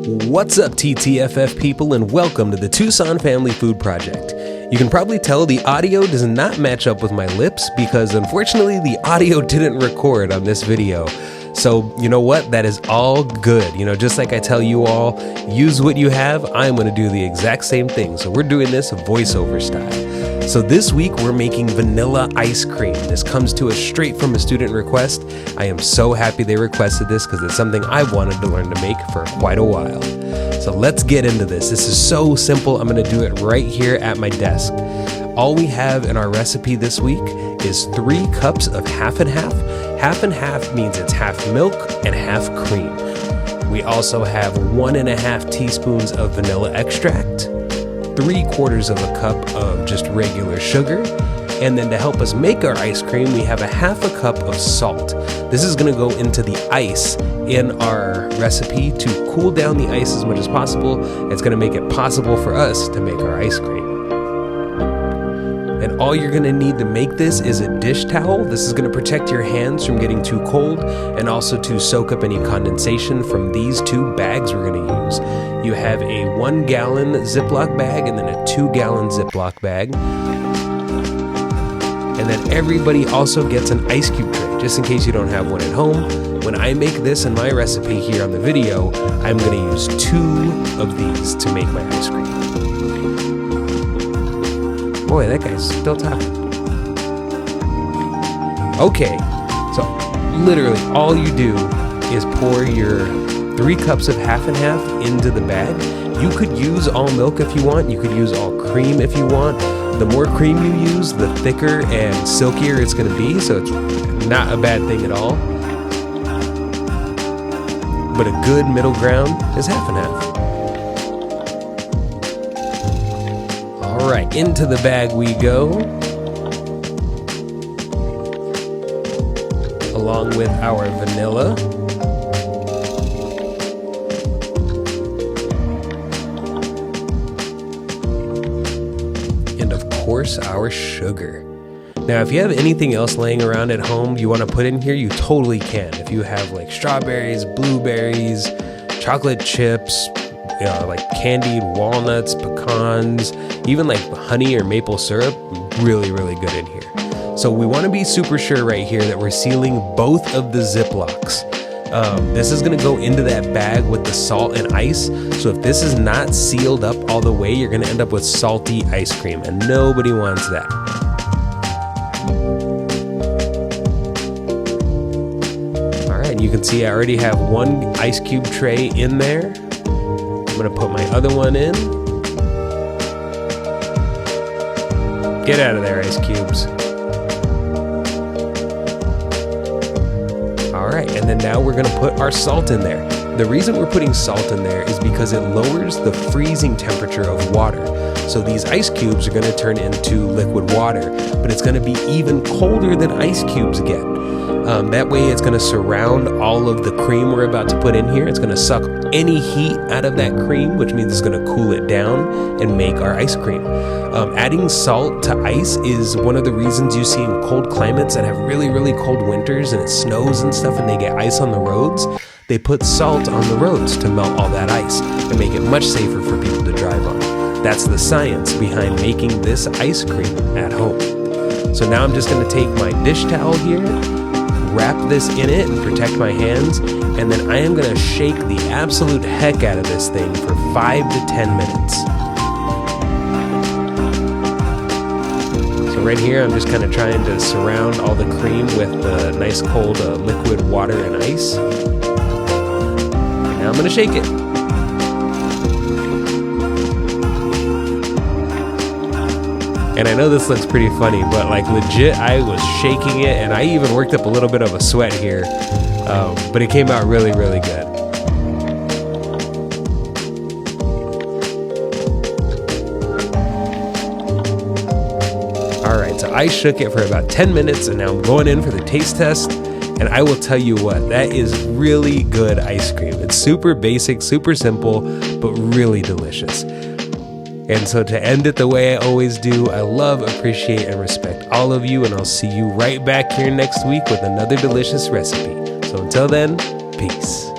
What's up, TTFF people, and welcome to the Tucson Family Food Project. You can probably tell the audio does not match up with my lips because unfortunately the audio didn't record on this video. So you know what? That is all good. Just like I tell you all, use what you have, I'm going to do the exact same thing. So we're doing this voiceover style. So this week we're making vanilla ice cream. This comes to us straight from a student request. I am so happy they requested this because it's something I've wanted to learn to make for quite a while. So let's get into this. This is so simple. I'm going to do it right here at my desk. All we have in our recipe this week is 3 cups of half and half. Half and half means it's half milk and half cream. We also have 1.5 teaspoons of vanilla extract, 3/4 of a cup of just regular sugar, and then to help us make our ice cream, we have 1/2 cup of salt. This is going to go into the ice in our recipe to cool down the ice as much as possible. It's going to make it possible for us to make our ice cream. And all you're going to need to make this is a dish towel. This is going to protect your hands from getting too cold and also to soak up any condensation from these 2 bags we're going to use. You have a 1-gallon Ziploc bag and then a 2-gallon Ziploc bag. And then everybody also gets an ice cube tray, just in case you don't have one at home. When I make this in my recipe here on the video, I'm going to use 2 of these to make my ice cream. Boy, that guy's still talking. Okay, so literally all you do is pour your 3 cups of half and half into the bag. You could use all milk if you want. You could use all cream if you want. The more cream you use, the thicker and silkier it's going to be, so it's not a bad thing at all. But a good middle ground is half and half. All right, into the bag we go, along with our vanilla. And of course, our sugar. Now, if you have anything else laying around at home you want to put in here, you totally can. If you have like strawberries, blueberries, chocolate chips, like candied walnuts, pecans, even like honey or maple syrup, really, really good in here. So we want to be super sure right here that we're sealing both of the Ziplocs. This is going to go into that bag with the salt and ice. So if this is not sealed up all the way, you're going to end up with salty ice cream, and nobody wants that. All right, you can see I already have 1 ice cube tray in there. I'm going to put my other one in. Get out of there, ice cubes. All right, and then now we're going to put our salt in there. The reason we're putting salt in there is because it lowers the freezing temperature of water. So these ice cubes are going to turn into liquid water, but it's going to be even colder than ice cubes get. That way it's going to surround all of the cream we're about to put in here. It's going to suck any heat out of that cream, which means it's going to cool it down and make our ice cream. Adding salt to ice is one of the reasons you see in cold climates that have really, really cold winters and it snows and stuff and they get ice on the roads. They put salt on the roads to melt all that ice and make it much safer for people to drive on. That's the science behind making this ice cream at home. So now I'm just going to take my dish towel here, wrap this in it and protect my hands, and then I am going to shake the absolute heck out of this thing for 5 to 10 minutes. So right here I'm just kind of trying to surround all the cream with the nice cold liquid water and ice. Now I'm going to shake it. And I know this looks pretty funny, but like legit, I was shaking it and I even worked up a little bit of a sweat here. But it came out really, really good. All right, so I shook it for about 10 minutes and now I'm going in for the taste test. And I will tell you what, that is really good ice cream. It's super basic, super simple, but really delicious. And so to end it the way I always do, I love, appreciate, and respect all of you, and I'll see you right back here next week with another delicious recipe. So until then, peace.